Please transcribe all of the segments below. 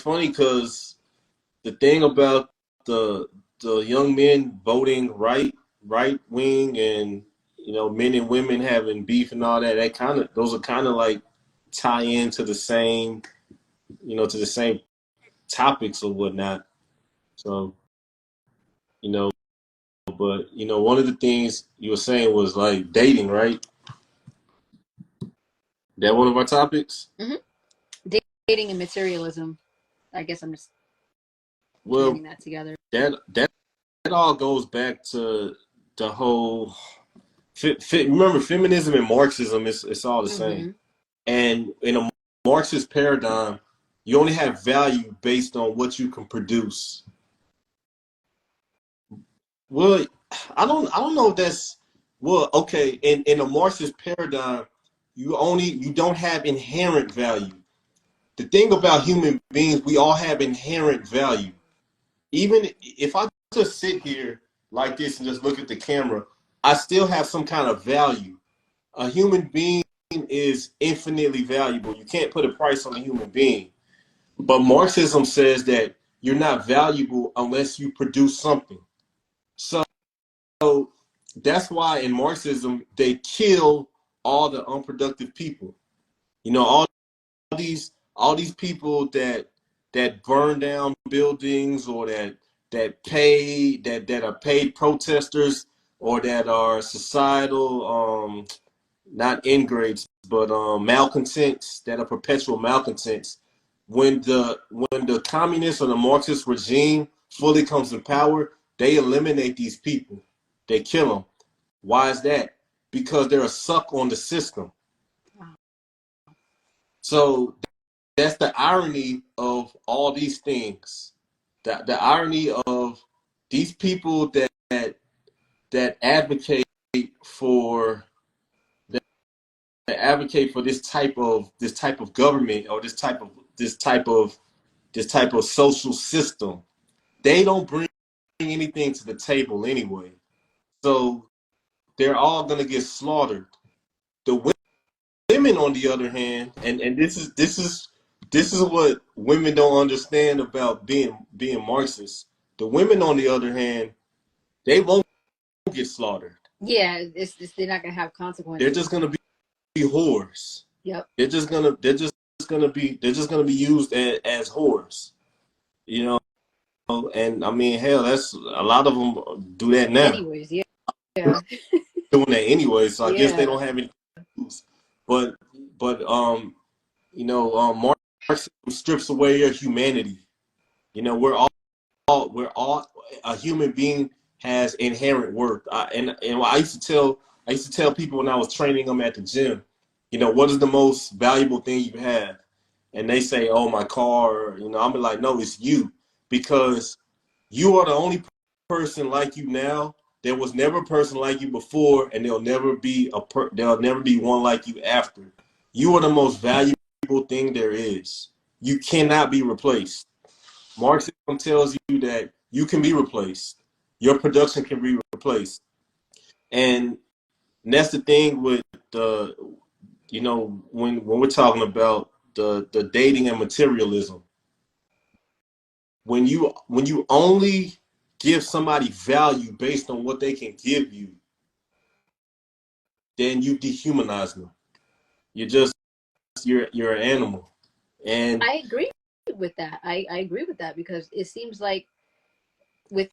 it's funny because the thing about the the young men voting right wing and men and women having beef and all that, that kind of those are kind of like tie into the same to the same topics or whatnot. So you know, but one of the things you were saying was like dating, right? That one of our topics. Hmm. Dating and materialism. I guess I'm just Well, joining that together. that all goes back to the whole. Remember, feminism and Marxism it's all the same. Hmm. And in a Marxist paradigm, you only have value based on what you can produce. Well, I don't know if that's well, okay. In a Marxist paradigm, you don't have inherent value. The thing about human beings, we all have inherent value. Even if I just sit here like this and just look at the camera, I still have some kind of value. A human being is infinitely valuable. You can't put a price on a human being. But Marxism says that you're not valuable unless you produce something. So that's why in Marxism they kill all the unproductive people. All these people that burn down buildings or that are paid protesters or that are societal not ingrates, but malcontents that are perpetual malcontents. When the communist or the Marxist regime fully comes in power, they eliminate these people. They kill them. Why is that? Because they're a suck on the system. So that's the irony of all these things. The irony of these people that advocate for this type of government or this type of social system. They don't bring anything to the table anyway. So they're all gonna get slaughtered. The women, on the other hand, and this is what women don't understand about being Marxist. The women, on the other hand, they won't get slaughtered. Yeah, it's they're not gonna have They're consequences. just gonna be whores. Yep. They're just gonna be used as whores. You know, and I mean, hell, that's a lot of them do that now. Anyways, yeah, yeah, Doing that anyway, so I guess they yeah. don't have any. But Marxism strips away your humanity. We're all a human being has inherent worth. And I used to tell people when I was training them at the gym, what is the most valuable thing you have? And they say, oh, my car. I'm like, no, it's you, because you are the only person like you now. There was never a person like you before, and there'll never be one like you after. You are the most valuable thing there is. You cannot be replaced. Marxism tells you that you can be replaced. Your production can be replaced. And that's the thing with the, when we're talking about the dating and materialism. When you only give somebody value based on what they can give you, then you dehumanize them. You're an animal. And I agree with that. I agree with that because it seems like with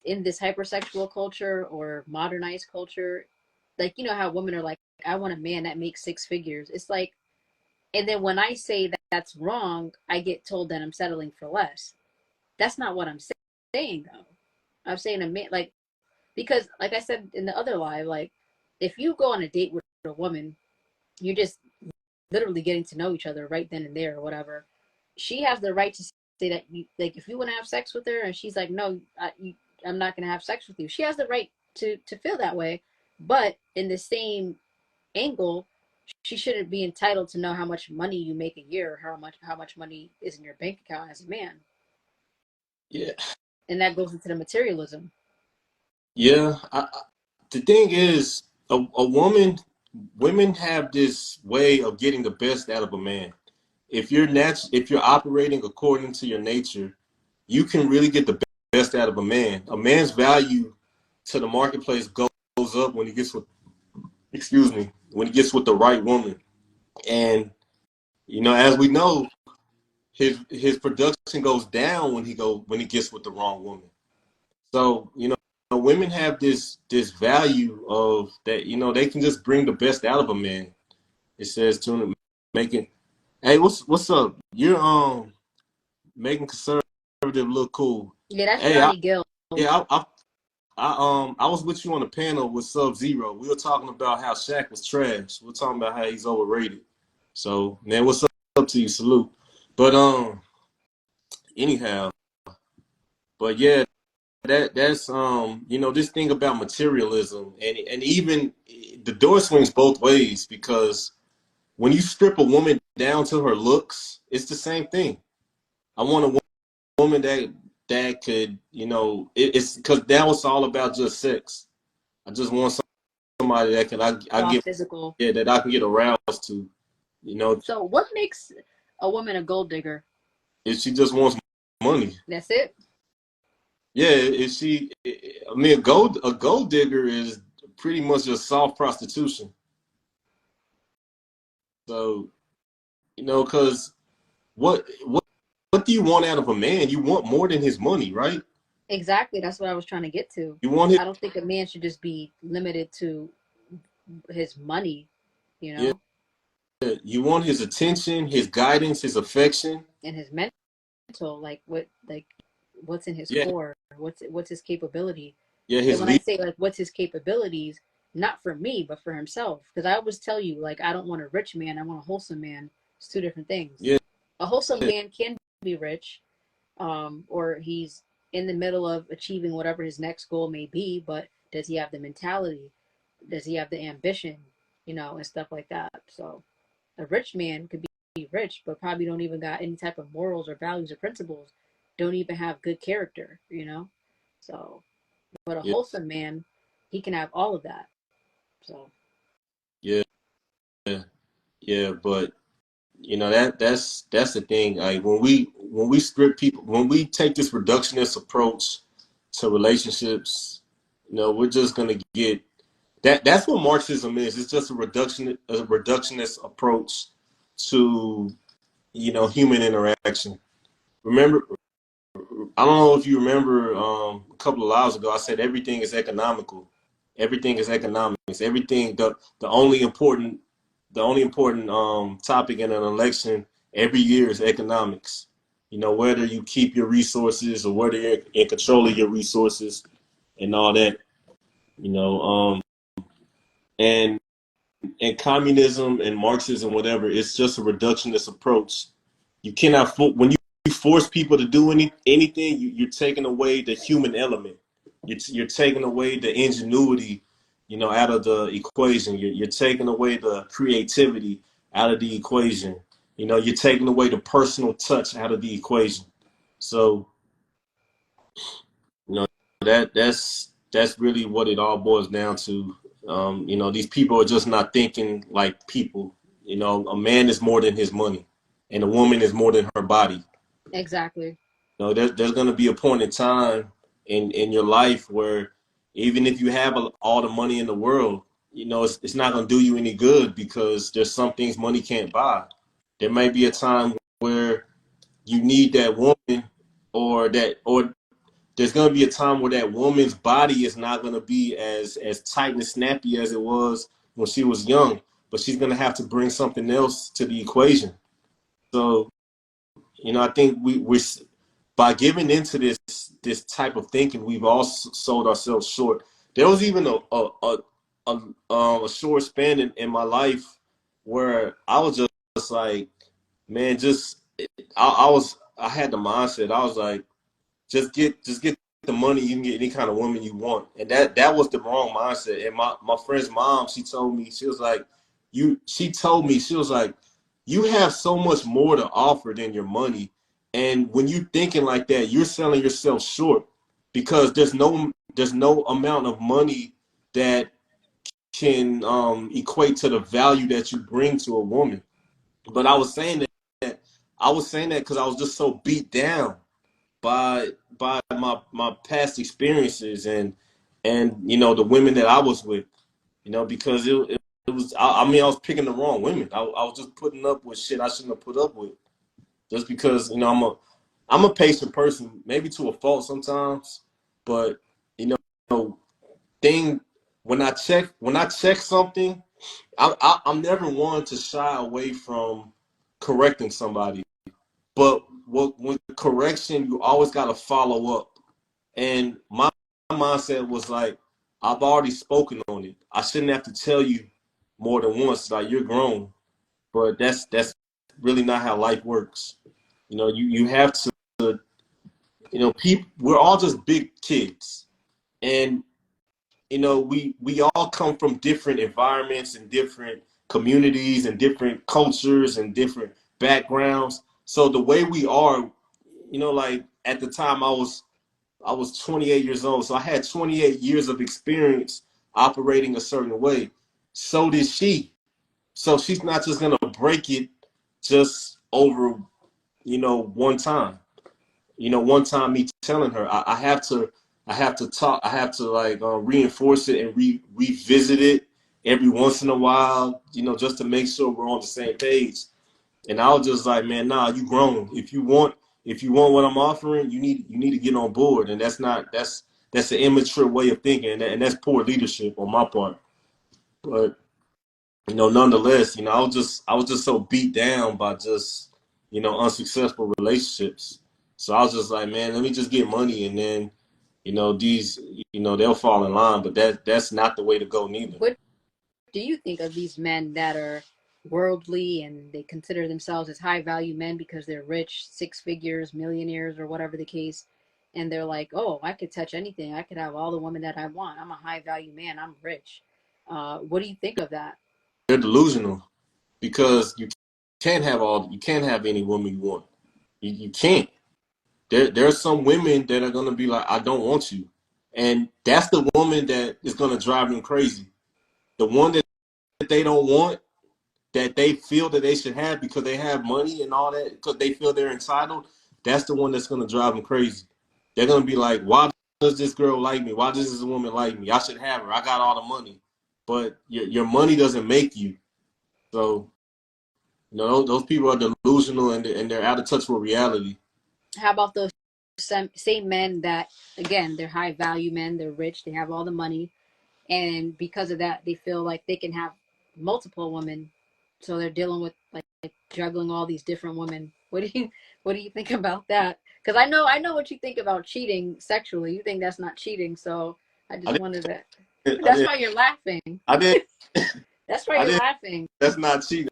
in this hypersexual culture or modernized culture, like you know how women are like, I want a man that makes six figures. It's like, and then when I say that that's wrong, I get told that I'm settling for less. That's not what I'm saying though. I'm saying a man like because like I said in the other live, like if you go on a date with a woman, you're just literally getting to know each other right then and there or whatever. She has the right to say that you like if you want to have sex with her and she's like no, I'm not going to have sex with you. She has the right to feel that way, but in the same angle, she shouldn't be entitled to know how much money you make a year or how much money is in your bank account as a man. yeah, And that goes into the materialism. yeah. The thing is, women have this way of getting the best out of a man. if you're operating according to your nature, you can really get the best out of a man. A man's value to the marketplace goes up when he gets with, excuse me, when he gets with the right woman. And as we know, his production goes down when he gets with the wrong woman. So women have this value of that. They can just bring the best out of a man. It says to him, making, hey, what's up? You're making conservative look cool. Yeah, that's Hey, Johnny Gill. yeah, I was with you on the panel with Sub Zero. We were talking about how Shaq was trash. We are talking about how he's overrated. So, man, what's up to you? Salute. But anyhow, but yeah, that's this thing about materialism, and even the door swings both ways, because when you strip a woman down to her looks, it's the same thing. I want a woman that could, it's because now it's all about just sex. I just want somebody that can I All get, physical. yeah, that I can get aroused to. So what makes a woman a gold digger? If she just wants money. That's it? Yeah, if she, I mean, a gold digger is pretty much just soft prostitution. So, because what what do you want out of a man? You want more than his money, right? Exactly. That's what I was trying to get to. You want his, I don't think a man should just be limited to his money, you yeah, know, you want his attention, his guidance, his affection. and his mental, like what's in his Yeah, core, what's his capability. yeah, And his when I lead. say like what's his capabilities, not for me, but for himself. Because I always tell you, like, I don't want a rich man, I want a wholesome man. It's two different things. Yeah, A wholesome man can be rich, or he's in the middle of achieving whatever his next goal may be, but does he have the mentality? Does he have the ambition? And stuff like that. So a rich man could be rich, but probably don't even got any type of morals or values or principles. Don't even have good character. So, but a yeah, wholesome man, he can have all of that. So yeah, yeah. But that's the thing. Like when we strip people, when we take this reductionist approach to relationships, we're just gonna get that's what Marxism is. It's just a reductionist approach to human interaction. Remember, I don't know if you remember, a couple of hours ago I said everything is economical. Everything is economics. Everything the only important topic in an election every year is economics. Whether you keep your resources or whether you're in control of your resources and all that. You know, and communism and Marxism, whatever, it's just a reductionist approach. You cannot when you force people to do anything, you're taking away the human element. You're taking away the ingenuity, out of the equation. You're taking away the creativity out of the equation. You're taking away the personal touch out of the equation. So, you know, that's really what it all boils down to. These people are just not thinking like people. A man is more than his money, and a woman is more than her body. exactly. There's going to be a point in time in your life where even if you have all the money in the world, it's not going to do you any good, because there's some things money can't buy. There may be a time where you need that woman, or there's going to be a time where that woman's body is not going to be as tight and snappy as it was when she was young, but she's going to have to bring something else to the equation. So, I think we're by giving into this type of thinking, we've all sold ourselves short. There was even a short span in my life where I was just like, man, I had the mindset. I was like, just get the money. You can get any kind of woman you want, and that was the wrong mindset. And my friend's mom, she told me, she was like, you have so much more to offer than your money, and when you're thinking like that, you're selling yourself short, because there's no amount of money that can equate to the value that you bring to a woman. But I was saying that I was saying that because I was just so beat down by my past experiences and the women that I was with, because it was I mean I was picking the wrong women. I was just putting up with shit I shouldn't have put up with just because I'm a patient person, maybe to a fault sometimes, but you know thing when I check something, I'm never one to shy away from correcting somebody. But with correction, you always got to follow up. And my mindset was like, I've already spoken on it. I shouldn't have to tell you more than once. Like you're grown, but that's really not how life works. You have to. People. We're all just big kids, and we all come from different environments and different communities and different cultures and different backgrounds. So the way we are, like at the time I was 28 years old, so I had 28 years of experience operating a certain way. So did she. So she's not just gonna break it just over, one time. One time me telling her I have to talk, I have to like reinforce it and revisit it every once in a while, just to make sure we're on the same page. And I was just like, man, nah, you grown. If you want what I'm offering, you need to get on board. And that's an immature way of thinking, and that's poor leadership on my part. But nonetheless, I was just so beat down by just unsuccessful relationships. So I was just like, man, let me just get money, and then these they'll fall in line. But that's not the way to go neither. What do you think of these men that are worldly and they consider themselves as high value men because they're rich, six figures, millionaires, or whatever the case? And they're like, oh, I could touch anything. I could have all the women that I want. I'm a high value man. I'm rich. What do you think of that? They're delusional because you can't have any woman you want. You can't. There are some women that are gonna be like, I don't want you, and that's the woman that is gonna drive them crazy. The one that they don't want, that they feel that they should have because they have money and all that, because they feel they're entitled. That's the one that's gonna drive them crazy. They're gonna be like, why does this girl like me? Why does this woman like me? I should have her. I got all the money, but your money doesn't make you. So those people are delusional and they're out of touch with reality. How about those same men that, again, they're high value men, they're rich, they have all the money, and because of that, they feel like they can have multiple women, so they're dealing with like juggling all these different women. What do you think about that? Because I know what you think about cheating sexually. You think that's not cheating, so I I just wanted to. didn't. I That's didn't. why you're laughing. I didn't. That's why I you're didn't. laughing. That's not cheating.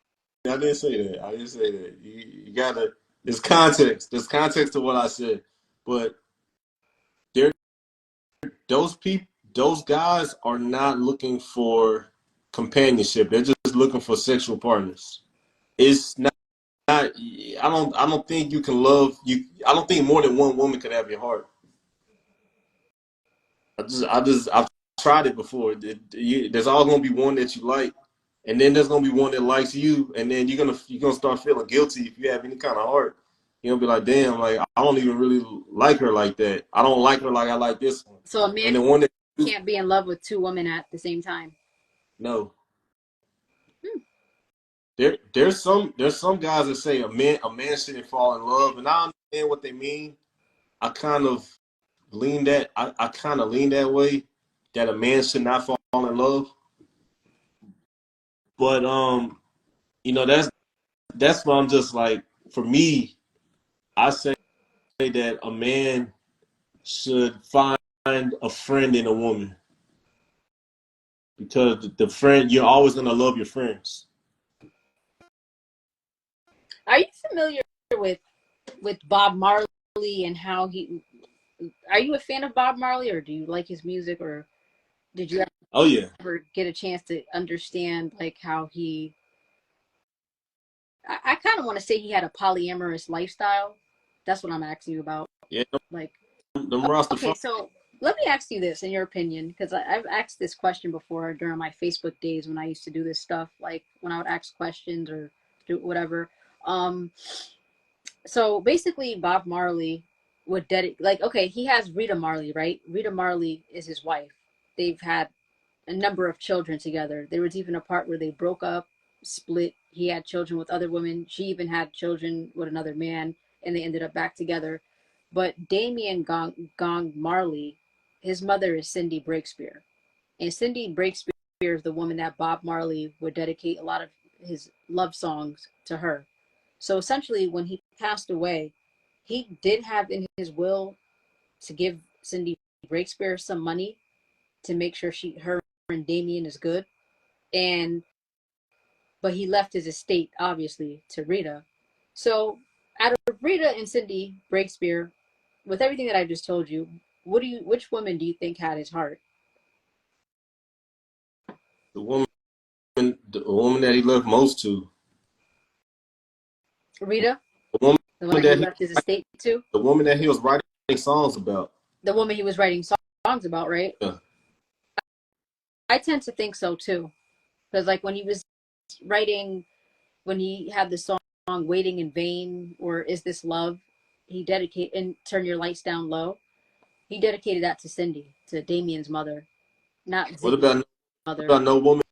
I didn't say that. I didn't say that. You gotta. There's context. There's context to what I said. But there, those people, those guys are not looking for companionship. They're just looking for sexual partners. It's not. I don't think you can love you. I don't think more than one woman can have your heart. I've tried it before. There's always gonna be one that you like, and then there's gonna be one that likes you, and then you're gonna start feeling guilty if you have any kind of heart. You're gonna be like, damn, like I don't even really like her like that. I don't like her like I like this one. So a man And the one that can't be in love with two women at the same time. no, Hmm. there's some guys that say a man shouldn't fall in love, and I understand what they mean. I kind of I kind of lean that way, that a man should not fall in love. But that's why I'm just like, for me, I say that a man should find a friend in a woman, because the friend, you're always gonna love your friends. Are you familiar with Bob Marley and how he? Are you a fan of Bob Marley, or do you like his music, or did you Oh yeah, ever get a chance to understand like how he? I kind of want to say he had a polyamorous lifestyle. That's what I'm asking you about. yeah, Like, them Rastafari. okay, so let me ask you this in your opinion, because I've asked this question before during my Facebook days when I used to do this stuff, like when I would ask questions or do whatever. Um, So basically, Bob Marley would dedicate, like, okay, he has Rita Marley, right? Rita Marley is his wife. They've had a number of children together. There was even a part where they broke up, split. He had children with other women. She even had children with another man, and they ended up back together. But Damien Gong Marley, his mother is Cindy Breakspear. And Cindy Breakspear is the woman that Bob Marley would dedicate a lot of his love songs to her. So essentially, when he passed away, he did have in his will to give Cindy Breakspear some money to make sure her and Damien is good. And but he left his estate obviously to Rita. So out of Rita and Cindy Breakspear, with everything that I just told you, which woman do you think had his heart? The woman, the woman that he loved most to, Rita, the woman the one that he that he, left his estate to, the woman that he was writing songs about. the woman he was writing songs about, right? Yeah. I tend to think so too, because like when he was writing, when he had the song "Waiting in Vain" or "Is This Love," he dedicated and "Turn Your Lights Down Low." He dedicated that to Cindy, to Damien's mother, not What Ziggy's mother. about No Woman,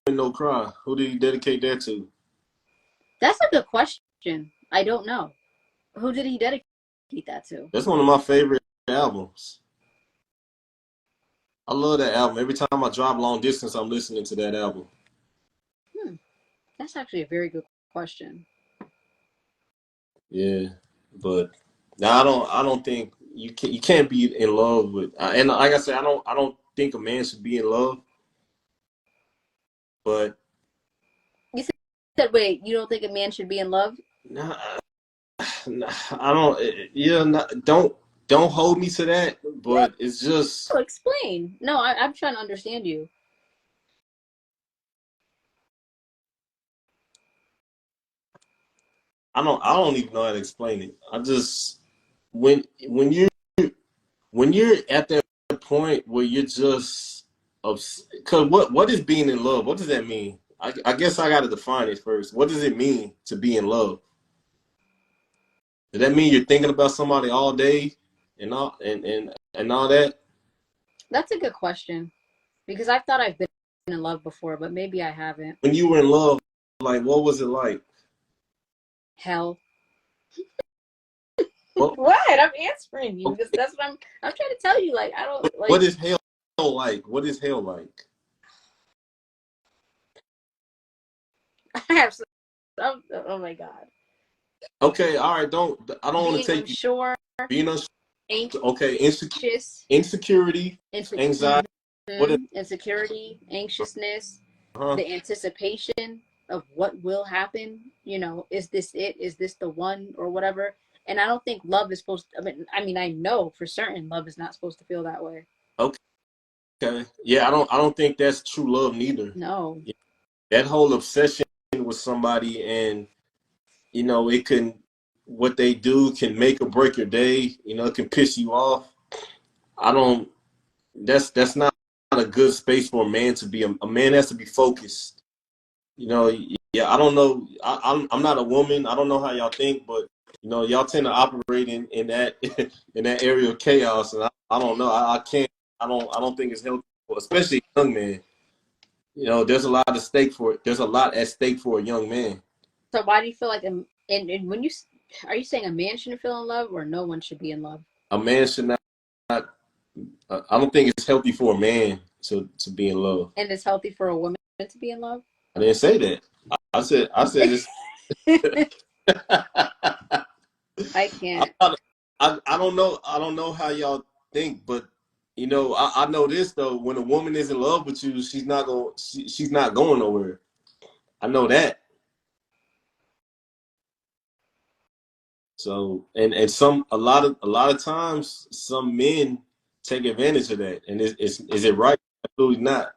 No Cry? Who did he dedicate that to? That's a good question. I don't know. Who did he dedicate that to? That's one of my favorite albums. I love that album. Every time I drive long distance, I'm listening to that album. Hmm, that's actually a very good question. Yeah, but now I don't think you can't be in love with. And like I said, I don't think a man should be in love. But You said, wait, you don't think a man should be in love? nah, nah, I don't. Yeah, nah, don't hold me to that. No, But it's just explain. No, I'm trying to understand you. I don't even know how to explain it. I just when you when you're at that point where you're just because what is being in love? What does that mean? I guess I got to define it first. What does it mean to be in love? Does that mean you're thinking about somebody all day and all that? That's a good question because I thought I've been in love before, but maybe I haven't. When you were in love, like what was it like? Hell. What What? I'm answering you because okay, that's what I'm trying to tell you. Like I don't what like. is hell like? What is hell like? I have some. Oh my god. Okay, all right. I don't want Being to take you unsure, being okay. anxious, Insecurity, anxiety. What is insecurity, anxiousness, huh? the anticipation of what will happen. You know, is this it? Is this the one or whatever? And I don't think love is supposed to, I mean, I know for certain love is not supposed to feel that way. Okay. Yeah, I don't think that's true love neither. No. Yeah, that whole obsession with somebody and it can what they do can make or break your day, it can piss you off. I don't that's not a good space for a man to be. A man has to be focused. You know, yeah, I don't know. I'm not a woman. I don't know how y'all think, but y'all tend to operate in that in that area of chaos, and I don't know. I can't. I don't think it's healthy, especially a young man. There's a lot at stake for it. There's a lot at stake for a young man. So why do you feel like, and when you, are you saying a man shouldn't feel in love or no one should be in love? A man should not. I don't think it's healthy for a man to be in love. And it's healthy for a woman to be in love? I didn't say that. I said it's. I can't. I don't know. I don't know how y'all think, but I know this though. When a woman is in love with you, she's not going nowhere. I know that. So and some a lot of times some men take advantage of that. And is it right? Absolutely not.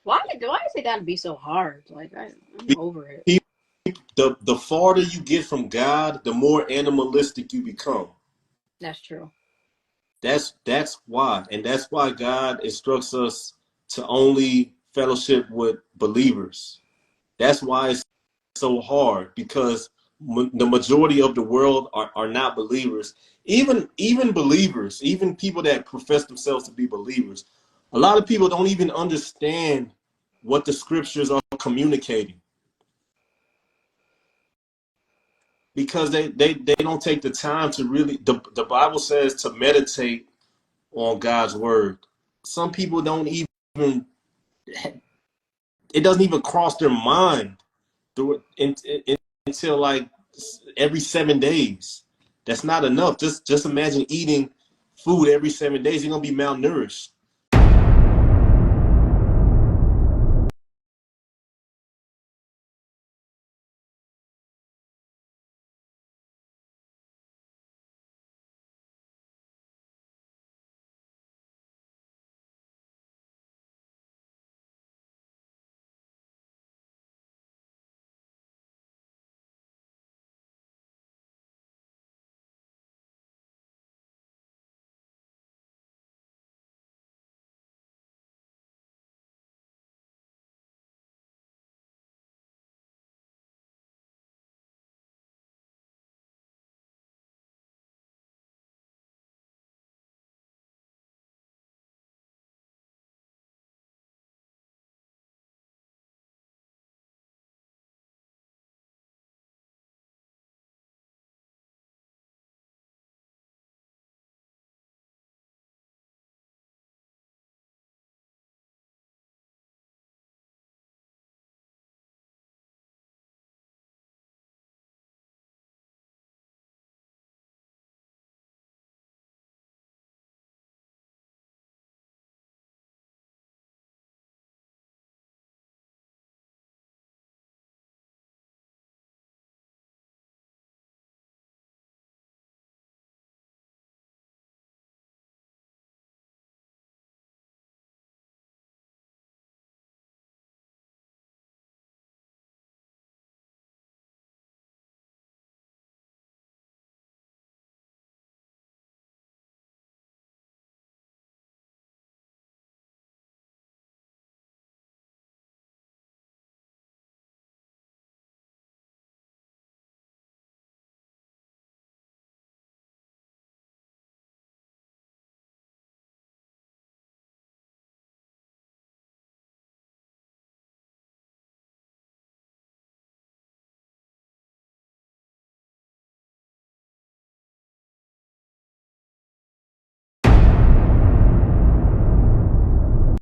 Why is it gotta be so hard? Like I'm over it. The farther you get from God, the more animalistic you become. That's true. That's why, and that's why God instructs us to only fellowship with believers. That's why it's so hard because The majority of the world are not believers. Even believers, even people that profess themselves to be believers, a lot of people don't even understand what the scriptures are communicating because they don't take the time to really. The Bible says to meditate on God's word. Some people don't even, it doesn't even cross their mind through until like every 7 days. That's not enough. Just imagine eating food every 7 days. You're gonna be malnourished.